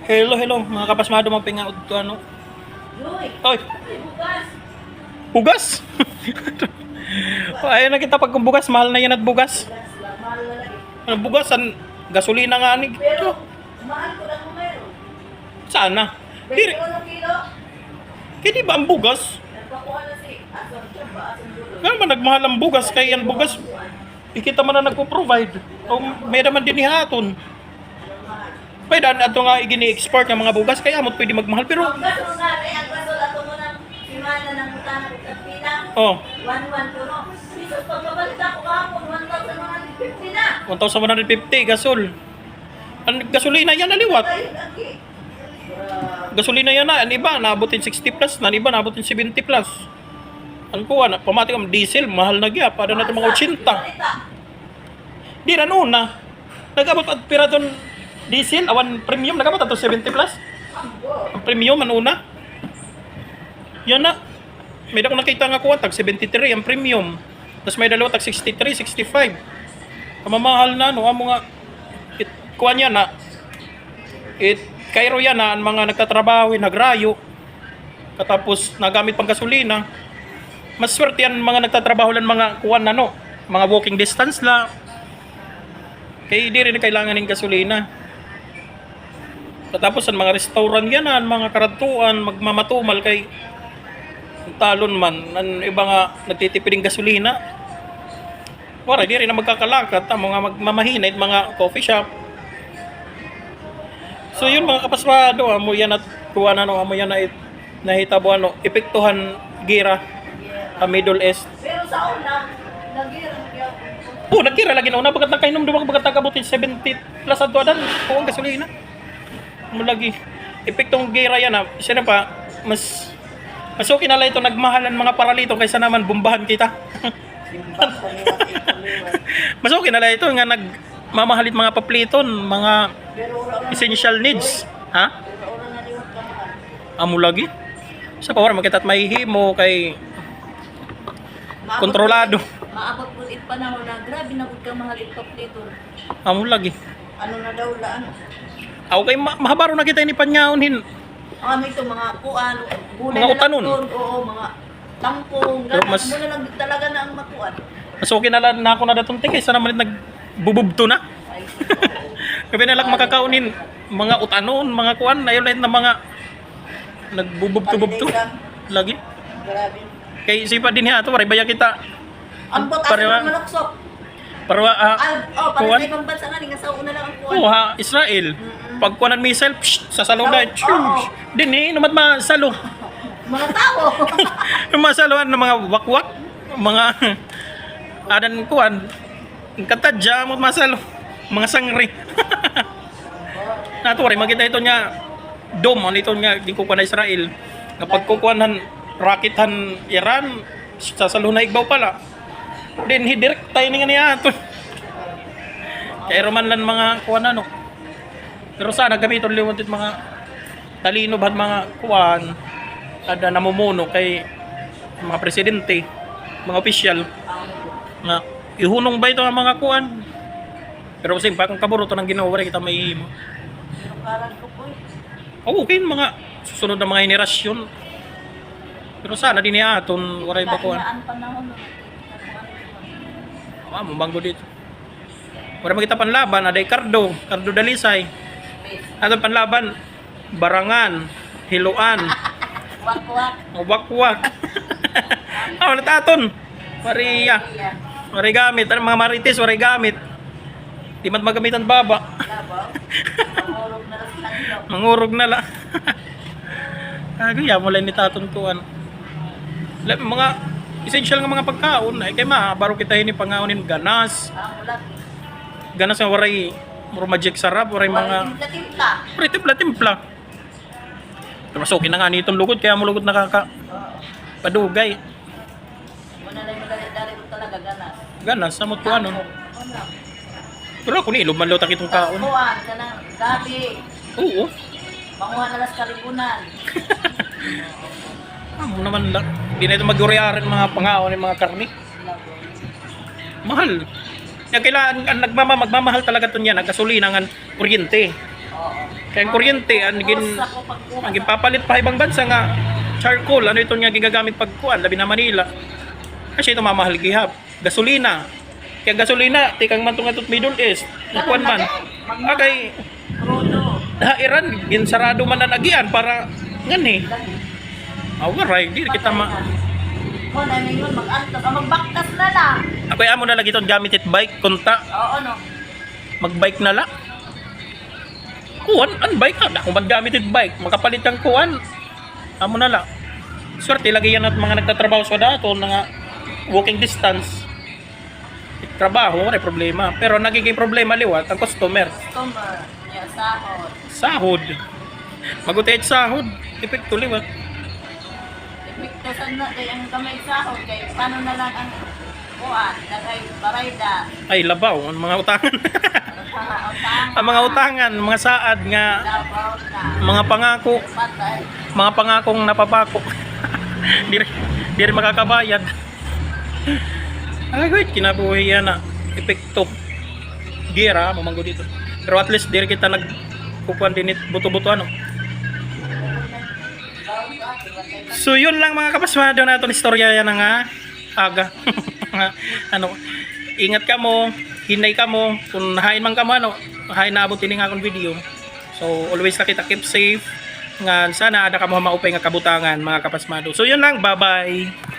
Hello, hello, mga kapasmado mga pingaod to ano. Uy, Oy, bukas. bugas. Ayun na kita pag bugas, mahal na yan at bugas. Bukas lang, mahal na lagi. Ano bugasan? Gasolina nga ni. Pero, mahal ko lang kung meron. Sana. Diri, 21 kilo. kaya di ba ang bugas? Nagpakuha na si Asor Chamba, Asor Dulo. Nga naman nagmahal ang bugas, kaya yan bugas. Ikita man na nagpo-provide. O may naman din ihaton. Pwede ato nga igini-export ng mga bugas, kaya mo pwede magmahal. Pero, Ang gaso nga, kaya ang gaso ato mo ng simana ng utang at pina. oh, 1-1 ko no. Bisos, pagkabalik ako kahapon, 1,150 na. 1,150 gasol. Ang gasolina yan naliwat. Ayun, lagi. Gasolina yan na, ang iba naabotin 60 plus, ang iba naabotin 70 plus. Ang kuha na, pamatik ang diesel, mahal na gya, para na ito mga 80. Di na noon na. Nag-abot at piraton diesel, awan premium, nag-abot at 70 plus. Ang premium, ang una. Yan na. May ako nakita nga kuha, tag 73 ang premium. Tapos may dalawa tag 63, 65. Kamamahal na, no, ang mga kuha niya na. Kairo yan na, ang mga nagtatrabaho, nagrayo. Katapos nagamit pang gasolina. Mas swerte yan mga nagtatrabaho lang mga kuwan na no, mga walking distance la. Kaya di rin kailangan ng gasolina. Katapos ang mga restaurant yan, ang mga karatuan, magmamatumal kay talon man, ang iba nga nagtitipid ng gasolina. Wala, di rin na magkakalakat, ang mga magmamahinay, mga coffee shop. So yun mga kapaswado, amo yan at kuwan ano, amo yan na nahitabo ano, epektuhan gira sa Middle East. Pero sa una, nag-iram Oh, nagkira lagi na una bagat nakainom duwa bagat nagabutin 70 plus adto adan ko ang gasolina. Mo lagi epektong gira yan ah. Siya na pa mas okay na lang ito nagmahalan mga paralito kaysa naman bumbahan kita. Mas okay na lang ito nga nagmamahalit mga papliton, mga essential needs. Ha? Amo lagi. Sa pawara makita at mahihimo kay kontrolado. Maabot po it panahon na grabe na ka mahal it paplitor. Amo lagi. Ano na daw laan? Ako kay mahabaro na kita ni panyaon Ano ito mga kuan, Mga utanon. Oo, mga tampong, Pero ganun. mas- Muna lang talaga na ang makuan. Mas okay na lang na ako na datong tingay sana man nagbububto na. Ay, Kabi na lang makakaunin mga utanon, mga kuan, ayon na mga nagbububto-bubto lagi. grabe. Kay sipa din ha ato waray baya kita. Ang bot Parewa- ang maluksok. Para Para kuwan? sa ibang bansa nga, nga sa una lang ang kuan. Oh ha, Israel. Pag kuanan missile, sa salong na. Oo. Din naman masalo. Mga tao. Yung masaluan ng mga wakwak, mga adan kuan. Ang katadya mo masalo. Mga sangri. Nato rin makita ito niya dome ano ito niya di ko na Israel. Kapag kukuanan raketan Iran sa salong na igbaw pala. Din direct tayo nga niya ato. Kaya roman lang mga kuan ano. Pero sana gamiton liwantit mga talino ba mga kuan ada namumuno kay mga presidente, mga opisyal na ihunong ba ito ang mga kuan. Pero kasi pa kung kaburo to nang ginawa kita may Parang ko po. okay mga susunod na mga henerasyon. Pero sana din niya aton waray ba kuan. Kainaan panahon. Mabanggo dito. Wala makita panlaban, aday Cardo Dalisay. Ato panlaban, Barangan, Hiluan, Wak-wak. Wakwak. Ano nataton? Maria. Waray gamit, ano mga marites, waray gamit. Di mat magamitan baba. Mahulog na lang sa kanilo. Mangurog na la. Kaya mo lang ni taton kuan. Mga essential nga mga pagkaon ay kay baro kita ini pangaonin ganas. Ulat. Ganas nga waray muro magic sarap, waray mga Timpla-timpla. waray timpla-timpla. Pero mas okay na nga nitong lugod kaya mo lugod nakaka padugay. Wala na yung dari ko talaga ganas. Ganas sa mo kuan nun. Wala. Pero ako ni ilog man law takitong kaon. Kuhan ka ng gabi. Oo. Panguhan na las kalipunan. Amo naman lang. Di na ito mag-uriyaran mga pangaon ng mga karni. Mahal. Kaya kailangan magmamahal talaga ito niya, nagkasulina ng kuryente. Oo. Kaya ang kuryente, ang gipapalit pa ibang bansa nga charcoal, ano ito nga gigagamit pagkuan, labi na Manila. Kasi ito mamahal gihap. Gasolina. Kaya gasolina, tikang man itong Middle East. Kuan man. Okay. Iran, ginsarado man na nagian para ngani. Awaray, di kita ma... O, namin yun, magbaktas na lang. Ako amo na lagi itong gamit it bike, kunta. Oo, no. Magbike na lang. Kuan, bike na. Kung maggamit it bike, makapalit ang kuan. Amo na lang. Swerte, lagi yan at mga nagtatrabaho sa dato na walking distance. Trabaho, wala problema. Pero nagiging problema liwat ang customer. Customer, yeah, sahod. Sahod. Magutay sahod. Epekto liwat. Epekto sa na, kaya ang kamay sahod, kaya paano na lang ang kuan, nagay barayda. Ay, labaw. Ang mga utangan. Utang, ang mga utangan, mga saad nga, labaw na, mga pangako, patay. mga pangakong napapako. di rin makakabayad. Ay, wait, kinabuhi yan na. Epekto. Gira, mamanggo dito. Pero at least, di rin kita nagkukuhan din buto-buto ano. So, yun lang mga kapasmado na itong istorya yan nga aga. Ano, ingat ka mo, hinay ka mo, kung nahain man ka mo, ano, nahain na abot ini nga akong video. So, always na kita keep safe. Nga, sana ada ka mo maupay nga kabutangan mga kapasmado. So, yun lang, bye-bye.